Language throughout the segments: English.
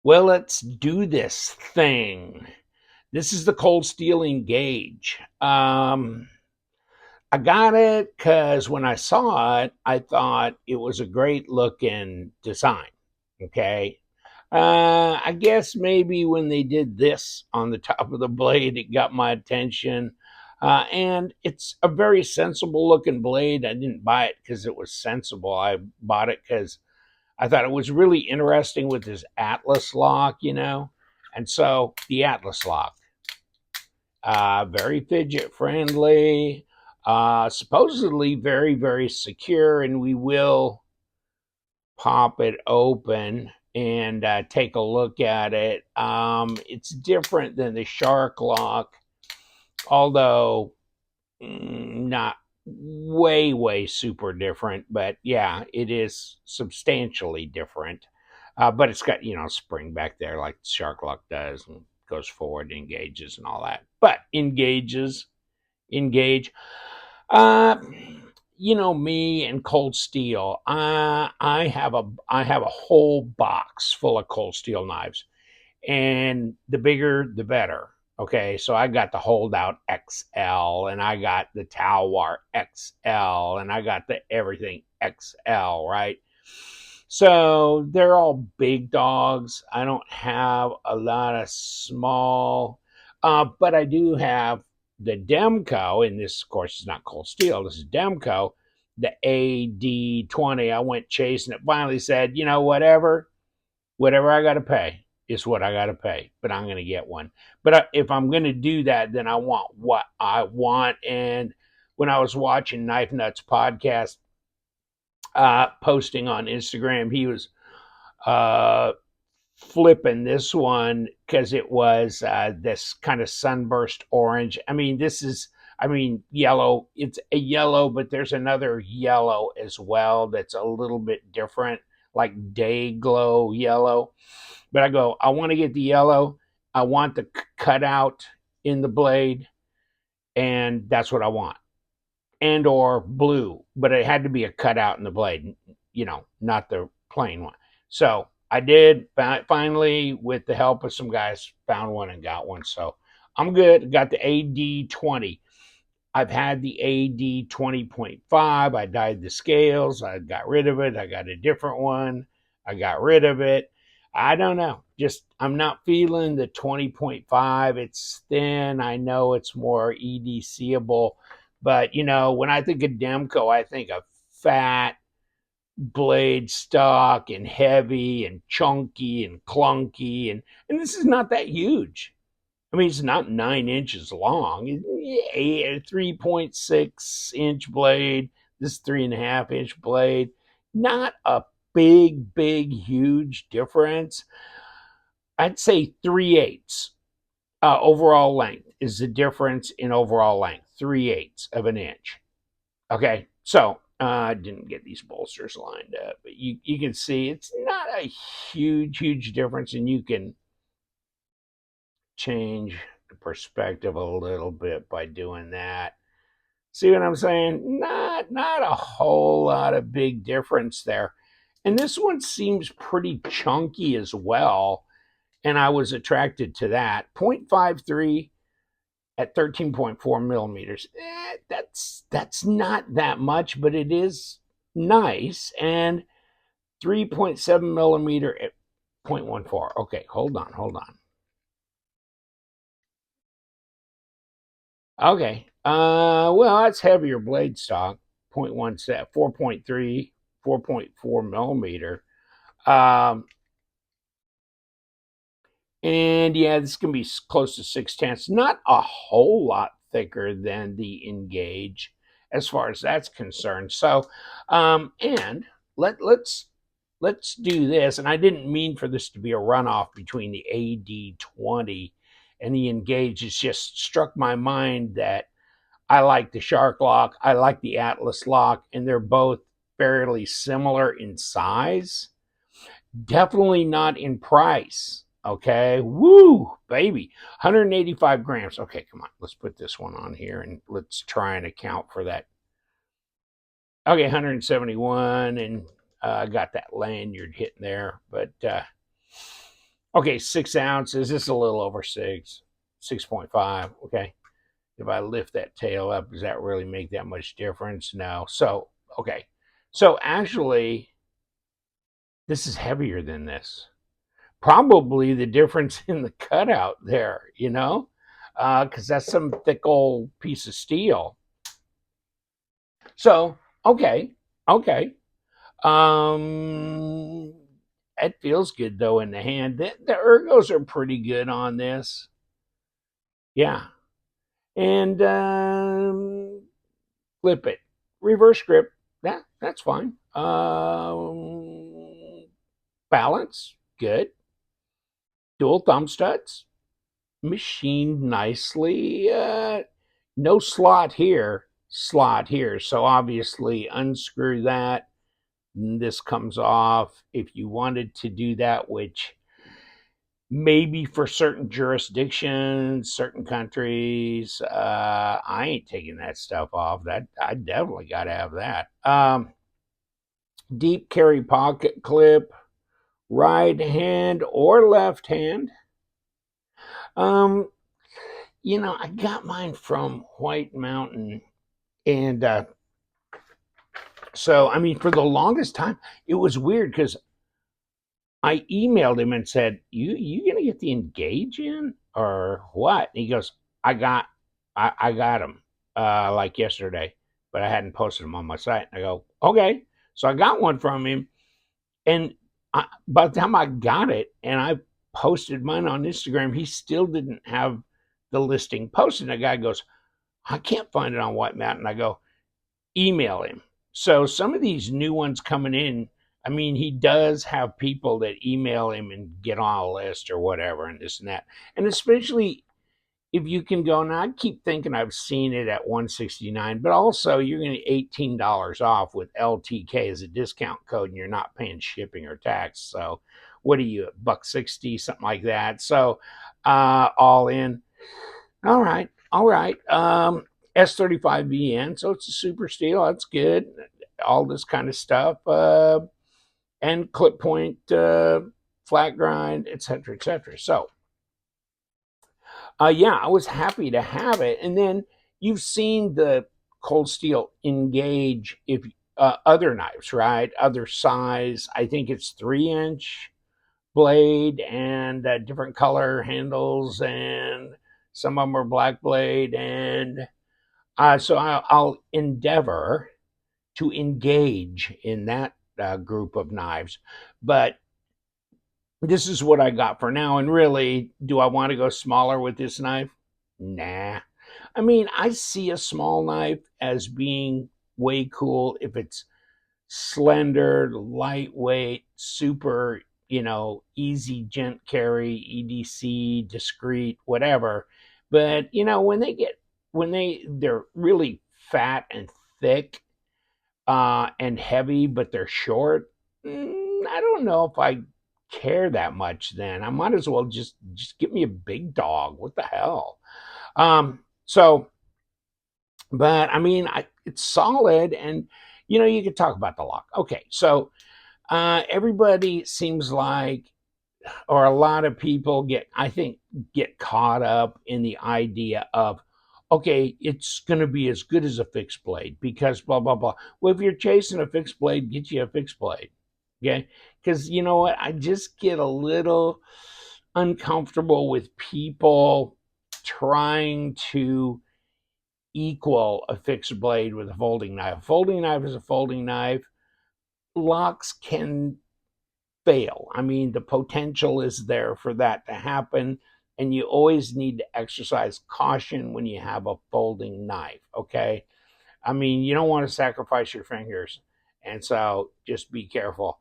Well, let's do this thing. This is the cold steel Engage. I got it because when I saw it, I thought it was a great looking design. Okay. I guess maybe when they did this on the top of the blade, it got my attention. And it's a very sensible looking blade. I didn't buy it because it was sensible. I bought it because I thought it was really interesting with this Atlas lock. And so the Atlas lock, very fidget friendly, supposedly very, very secure, and we will pop it open and take a look at it. It's different than the Shark lock, although not way, way super different, but yeah, it is substantially different. But it's got, spring back there like Shark Lock does and goes forward, engages and all that. But engage. Uh, me and cold steel. I have a whole box full of cold steel knives, and the bigger the better. Okay, so I got the holdout XL, and I got the Talwar XL, and I got the everything XL, right? So they're all big dogs. I don't have a lot of small, but I do have the Demco, and this, of course, is not cold steel. This is Demco, the AD20. I went chasing it. Finally said, whatever I got to pay is what I got to pay, but I'm going to get one. But if I'm going to do that, then I want what I want. And when I was watching Knife Nuts podcast, posting on Instagram, he was uh, flipping this one because it was this kind of sunburst orange. Yellow. It's a yellow, but there's another yellow as well that's a little bit different, like day glow yellow. But I go, I want to get the yellow. I want the cutout in the blade, and that's what I want. And or blue, but it had to be a cutout in the blade, not the plain one. So I did finally, with the help of some guys, found one and got one. So I'm good. Got the AD20. I've had the AD20.5. I dyed the scales. I got rid of it. I got a different one. I got rid of it. I don't know. Just, I'm not feeling the 20.5. It's thin. I know it's more EDCable. But, when I think of Demco, I think of fat blade stock and heavy and chunky and clunky. And this is not that huge. It's not 9 inches long. A 3.6 inch blade. This 3.5 inch blade. Not a big, big, huge difference. I'd say 3/8 overall length is the difference in overall length. 3/8 of an inch. Okay, so I didn't get these bolsters lined up, but you can see it's not a huge, huge difference, and you can change the perspective a little bit by doing that. See what I'm saying? Not a whole lot of big difference there. And this one seems pretty chunky as well, and I was attracted to that. 0.53 at 13.4 millimeters. That's not that much, but it is nice. And 3.7 millimeter at 0.14. Okay, hold on. Okay. Well, that's heavier blade stock. 0.1 set, 4.3, 4.4 millimeter. Um, and yeah, this can be close to 6/10. Not a whole lot thicker than the Engage, as far as that's concerned. So, and let's do this. And I didn't mean for this to be a runoff between the AD20 and the Engage. It's just struck my mind that I like the Shark lock. I like the Atlas lock, and they're both fairly similar in size. Definitely not in price. Okay. Woo, baby. 185 grams. Okay, come on. Let's put this one on here and let's try and account for that. Okay, 171. And I got that lanyard hitting there. But Okay, 6 ounces. This is a little over 6.5. Okay. If I lift that tail up, does that really make that much difference? No. So, okay. So actually, this is heavier than this. Probably the difference in the cutout there, because that's some thick old piece of steel. So, okay, okay. Um, it feels good though in the hand. The ergos are pretty good on this. Yeah, and flip it, reverse grip. That's fine. Balance good. Dual thumb studs, machined nicely. No slot here, slot here. So obviously unscrew that. This comes off if you wanted to do that, which maybe for certain jurisdictions, certain countries, I ain't taking that stuff off. That I definitely got to have that. Deep carry pocket clip, right hand or left hand. Um, I got mine from White Mountain, and so I mean, for the longest time, it was weird because I emailed him and said, "You gonna get the Engage in or what?" And he goes, I got him like yesterday, but I hadn't posted them on my site." And I go, "Okay." So I got one from him, and by the time I got it and I posted mine on Instagram, he still didn't have the listing posted. And the guy goes, "I can't find it on White Mountain." I go, "Email him." So some of these new ones coming in, I mean, he does have people that email him and get on a list or whatever and this and that. And especially if you can go, now I keep thinking I've seen it at 169, but also you're going to get $18 off with LTK as a discount code and you're not paying shipping or tax. So what are you, $1.60, something like that. So all in. All right. All right. S35VN, so it's a super steel. That's good. All this kind of stuff. And clip point, flat grind, etc., etc. So, yeah, I was happy to have it. And then you've seen the cold steel Engage if other knives, right? Other size. I think it's 3-inch blade and different color handles, and some of them are black blade. And so I'll endeavor to engage in that group of knives. But this is what I got for now. And really, do I want to go smaller with this knife? Nah. I mean, I see a small knife as being way cool if it's slender, lightweight, super, easy gent carry, EDC, discreet, whatever. But when they're really fat and thick and heavy, but they're short, I don't know if I care that much. Then I might as well just get me a big dog. What the hell? So, but I mean, it's solid, and you could talk about the lock. Okay, so everybody seems like, or a lot of people get caught up in the idea of, okay, it's going to be as good as a fixed blade because blah blah blah. Well, if you're chasing a fixed blade, get you a fixed blade. Okay, because you know what, I just get a little uncomfortable with people trying to equal a fixed blade with a folding knife. A folding knife is a folding knife. Locks can fail. I mean, the potential is there for that to happen, and you always need to exercise caution when you have a folding knife, okay? I mean, you don't want to sacrifice your fingers, and so just be careful.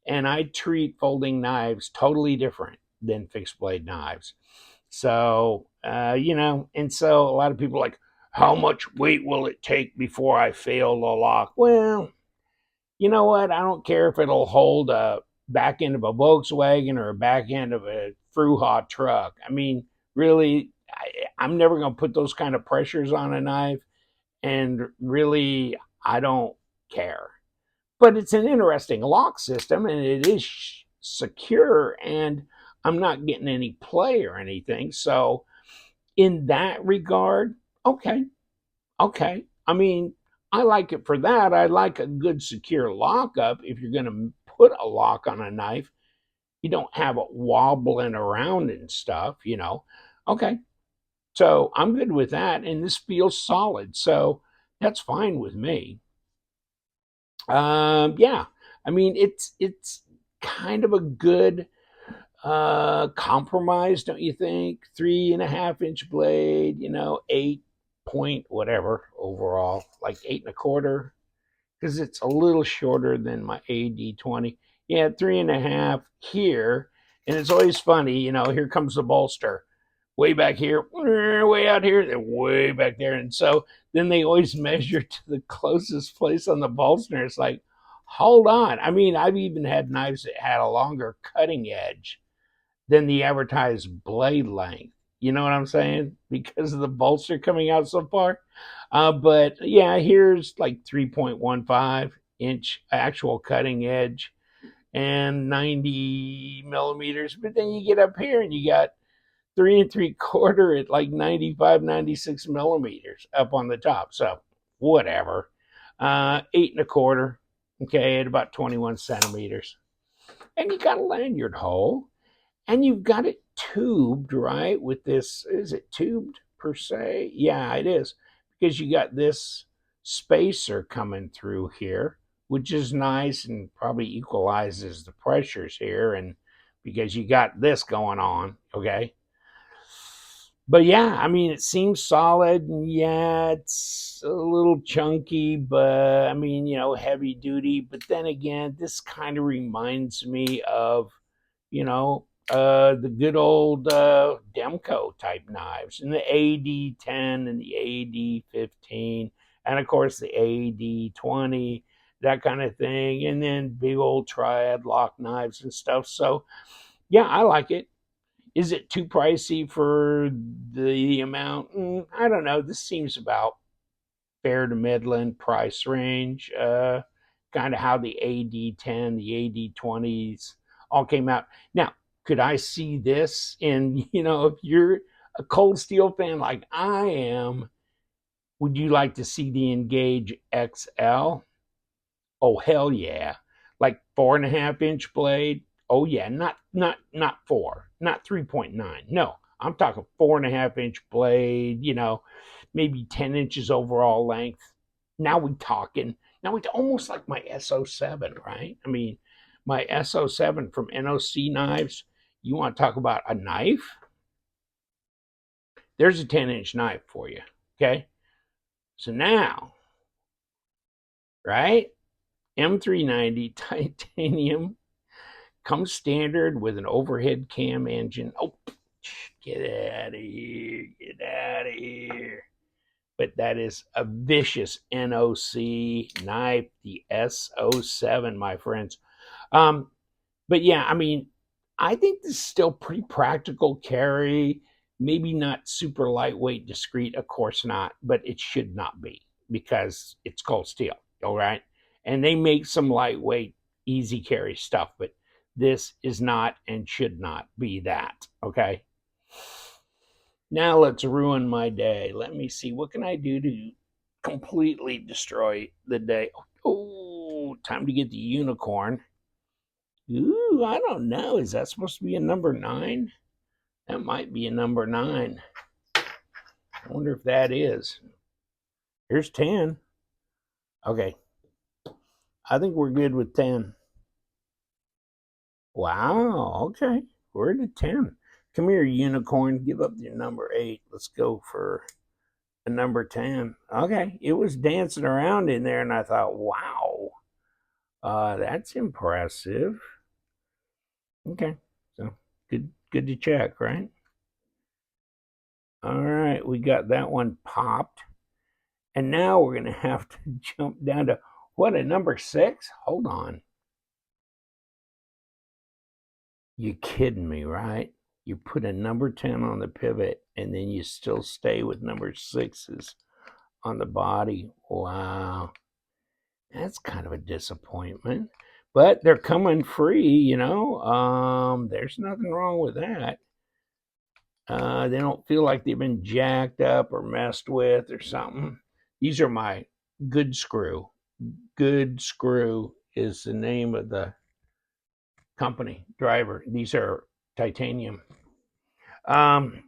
And I treat folding knives totally different than fixed blade knives. So, and so a lot of people are like, how much weight will it take before I fail the lock? Well, you know what? I don't care if it'll hold a back end of a Volkswagen or a back end of a Fruha truck. I mean, really, I'm never going to put those kind of pressures on a knife. And really, I don't care. But it's an interesting lock system and it is secure. And I'm not getting any play or anything. So in that regard, okay, okay. I mean, I like it for that. I like a good secure lockup. If you're going to put a lock on a knife, you don't have it wobbling around and stuff, you know. Okay, so I'm good with that, and this feels solid, so that's fine with me. Yeah, I mean it's kind of a good compromise, don't you think? 3.5 inch blade, you know, 8 point whatever overall, like 8 1/4, because it's a little shorter than my AD-20. Yeah, 3.5 here, and it's always funny, you know. Here comes the bolster, way back here, way out here, then way back there, and so then they always measure to the closest place on the bolster. It's like, hold on. I mean, I've even had knives that had a longer cutting edge than the advertised blade length. You know what I'm saying? Because of the bolster coming out so far. But yeah, here's like 3.15 inch actual cutting edge and 90 millimeters. But then you get up here and you got 3 3/4 at like 95, 96 millimeters up on the top. So whatever. 8 1/4, okay, at about 21 centimeters. And you got a lanyard hole, and you've got it tubed, right? With this, is it tubed per se? Yeah, it is, because you got this spacer coming through here, which is nice and probably equalizes the pressures here, and because you got this going on, okay. But yeah, I mean, it seems solid, and yeah, it's a little chunky, but I mean, you know, heavy duty. But then again, this kind of reminds me of, you know, the good old Demco type knives, and the AD-10 and the AD-15, and of course the AD-20, that kind of thing, and then big old triad lock knives and stuff. So yeah, I like it. Is it too pricey for the amount? I don't know. This seems about fair to middling price range. Kind of how the AD-10, the AD-20s all came out. Now, could I see this in, you know, if you're a Cold Steel fan like I am, would you like to see the Engage XL? Oh hell yeah! Like 4.5 inch blade. Oh yeah, not four, not 3.9. No, I'm talking 4.5 inch blade. You know, maybe 10 inches overall length. Now we talking. Now we almost like my SO7, right? I mean, my SO7 from NOC Knives. You want to talk about a knife? There's a 10 inch knife for you. Okay. So now, right? M390 titanium comes standard with an overhead cam engine. Oh, get out of here. Get out of here. But that is a vicious NOC knife, the SO7, my friends. Um, but yeah, I mean, I think this is still pretty practical carry. Maybe not super lightweight, discreet, of course not, but it should not be because it's cold steel. All right. And they make some lightweight, easy carry stuff, but this is not and should not be that. Okay. Now let's ruin my day. Let me see. What can I do to completely destroy the day? Oh, time to get the unicorn. Ooh, I don't know. Is that supposed to be a number 9? That might be a number 9. I wonder if that is. Here's 10. Okay. I think we're good with 10. Wow. Okay. We're at 10. Come here, unicorn. Give up your number 8. Let's go for a number 10. Okay. It was dancing around in there, and I thought, wow, that's impressive. Okay. So good to check, right? All right. We got that one popped. And now we're going to have to jump down to what, a number 6? Hold on. You kidding me, right? You put a number 10 on the pivot and then you still stay with number 6s on the body. Wow. That's kind of a disappointment. But they're coming free, you know. There's nothing wrong with that. They don't feel like they've been jacked up or messed with or something. These are my good screw. Good Screw is the name of the company driver. These are titanium. Um,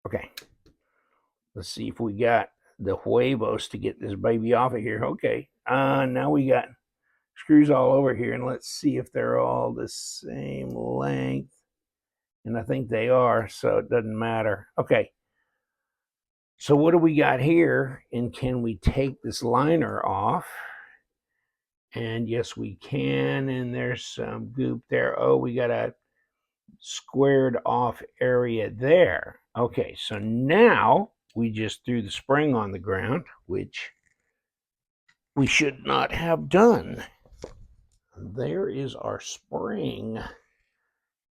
okay, let's see if we got the huevos to get this baby off of here. Okay, now we got screws all over here, and let's see if they're all the same length. And I think they are, so it doesn't matter. Okay, so what do we got here? And can we take this liner off? And yes, we can. And there's some goop there. Oh, we got a squared off area there. Okay, so now we just threw the spring on the ground, which we should not have done. There is our spring.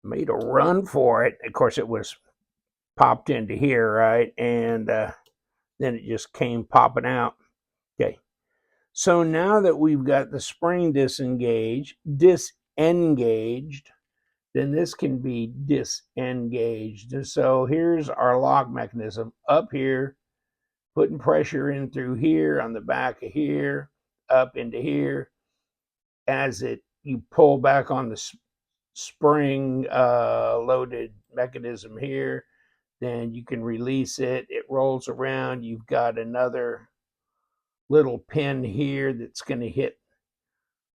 Made a run for it. Of course, it was popped into here, right? And then it just came popping out. Okay. So now that we've got the spring disengaged, then this can be disengaged. And so here's our lock mechanism up here, putting pressure in through here on the back of here, up into here. As you pull back on the spring loaded mechanism here, then you can release it. It rolls around. You've got another little pin here that's going to hit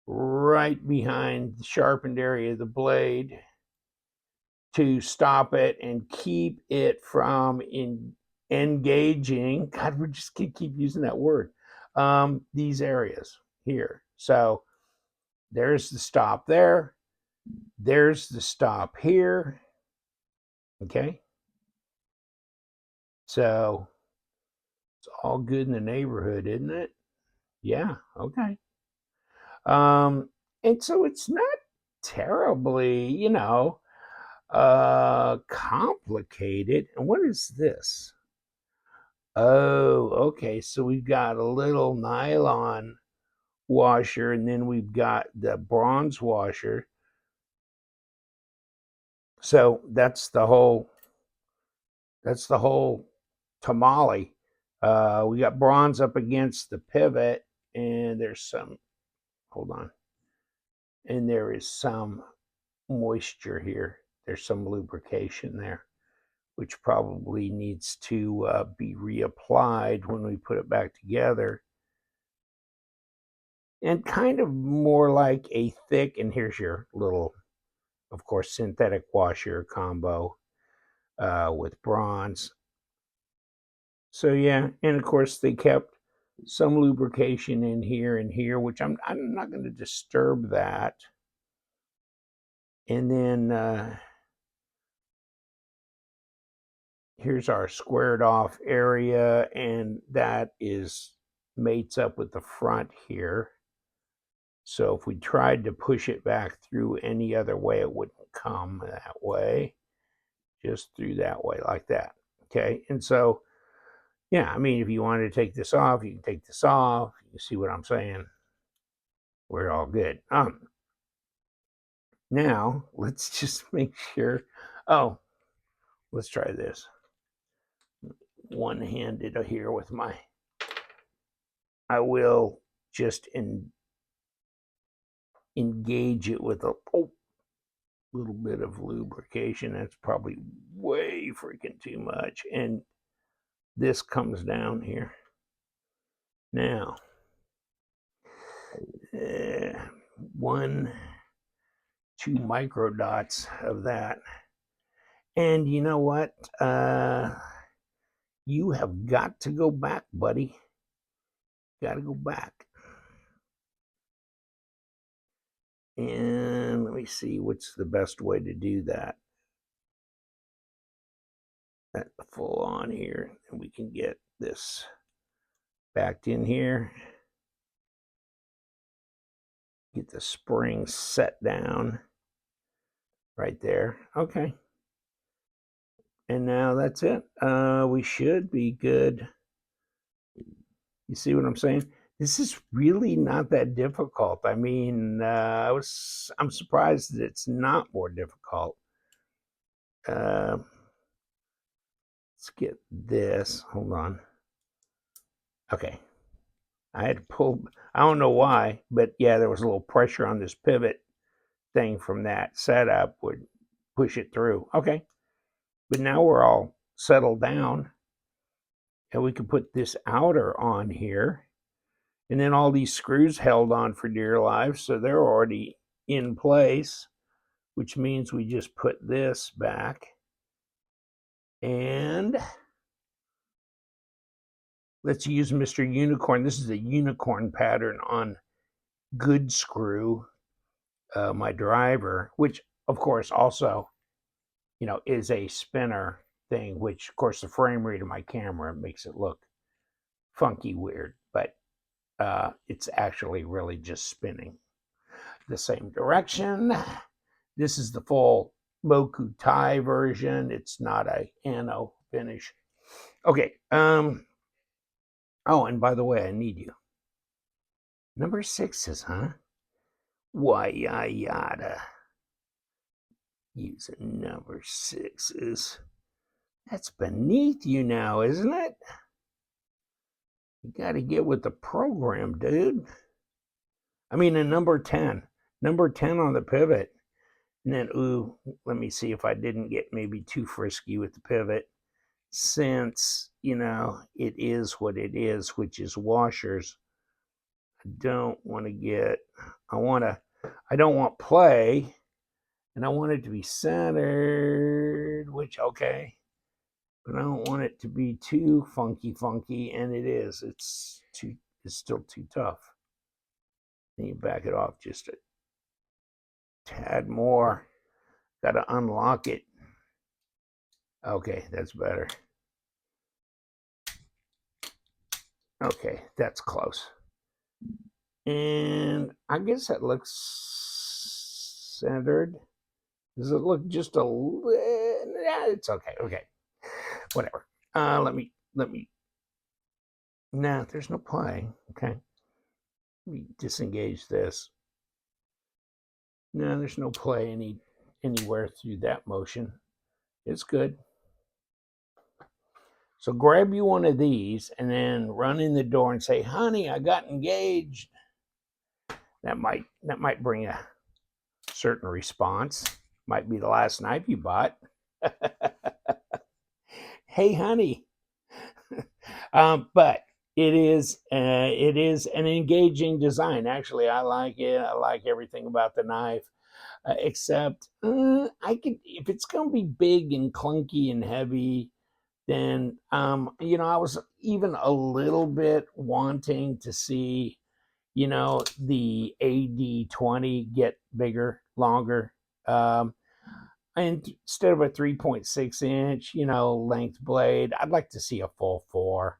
right behind the sharpened area of the blade to stop it and keep it from engaging. God, we're just going to keep using that word. These areas here. So there's the stop there. There's the stop here. Okay. So it's all good in the neighborhood, isn't it? Yeah. Okay. And so it's not terribly, complicated. And what is this? Oh, okay. So we've got a little nylon washer, and then we've got the bronze washer. So that's the whole tamale. We got bronze up against the pivot, and there's some, hold on, and there is some moisture here. There's some lubrication there, which probably needs to be reapplied when we put it back together. And kind of more like a thick, and here's your little, of course, synthetic washer combo with bronze. So yeah, and of course they kept some lubrication in here and here, which I'm not going to disturb that. And then here's our squared off area, and that is mates up with the front here. So if we tried to push it back through any other way, it wouldn't come that way, just through that way like that. Okay, and so yeah, I mean, if you wanted to take this off, you can take this off. You see what I'm saying? We're all good. Now let's just make sure. Oh, let's try this. One-handed here with my. I will just engage it with a little bit of lubrication. That's probably way freaking too much. And this comes down here. Now, 1, 2 micro dots of that. And you know what? You have got to go back, buddy. Got to go back. And let me see what's the best way to do that. That full on here, and we can get this backed in here. Get the spring set down right there. Okay. And now that's it. We should be good. You see what I'm saying? This is really not that difficult. I mean, I'm surprised that it's not more difficult. Uh, let's get this. Hold on. Okay. I had to pull, I don't know why, but yeah, there was a little pressure on this pivot thing from that setup would push it through. Okay. But now we're all settled down and we can put this outer on here. And then all these screws held on for dear life. So they're already in place, which means we just put this back. And let's use Mr. Unicorn. This is a unicorn pattern on Good Screw, my driver, which of course also, is a spinner thing, which of course the frame rate of my camera makes it look funky weird, but it's actually really just spinning the same direction. This is the full Moku Tai version. It's not a ano finish. Okay. Oh, and by the way, I need you. Number sixes, huh? Why, yada. Using number sixes. That's beneath you now, isn't it? You got to get with the program, dude. I mean, a number 10. Number 10 on the pivot. And then, ooh, let me see if I didn't get maybe too frisky with the pivot. Since, it is what it is, which is washers. I don't want to get, I don't want play, and I want it to be centered, which, okay. But I don't want it to be too funky, and it is. It's still too tough. Then you back it off just a tad more. Got to unlock it. Okay, that's better. Okay, that's close. And I guess that looks centered. Does it look just a little? Yeah, it's okay. Okay, whatever. Let me. Nah, there's no play. Okay, let me disengage this. No, there's no play anywhere through that motion. It's good. So grab you one of these and then run in the door and say, "Honey, I got engaged." That might bring a certain response. Might be the last knife you bought. Hey, honey. But it is an engaging design. Actually, I like it. I like everything about the knife, except I could, if it's going to be big and clunky and heavy, then I was even a little bit wanting to see the AD20 get bigger, longer. And instead of a 3.6 inch, length blade, I'd like to see a full 4.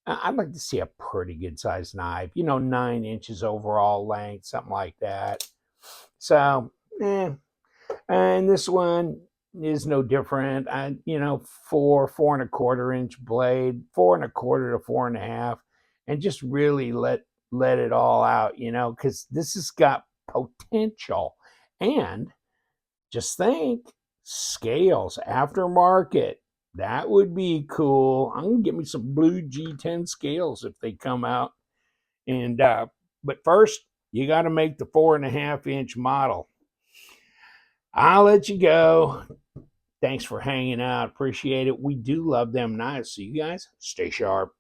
I'd like to see a pretty good sized knife, 9 inches overall length, something like that. So, and this one is no different. 4.25 inch blade, 4.25 to 4.5, and just really let it all out, because this has got potential. And just think, scales, aftermarket. That would be cool. I'm gonna get me some blue G10 scales if they come out. And but first, you got to make the 4.5 inch model. I'll let you go. Thanks for hanging out. Appreciate it. We do love them knives. So you guys stay sharp.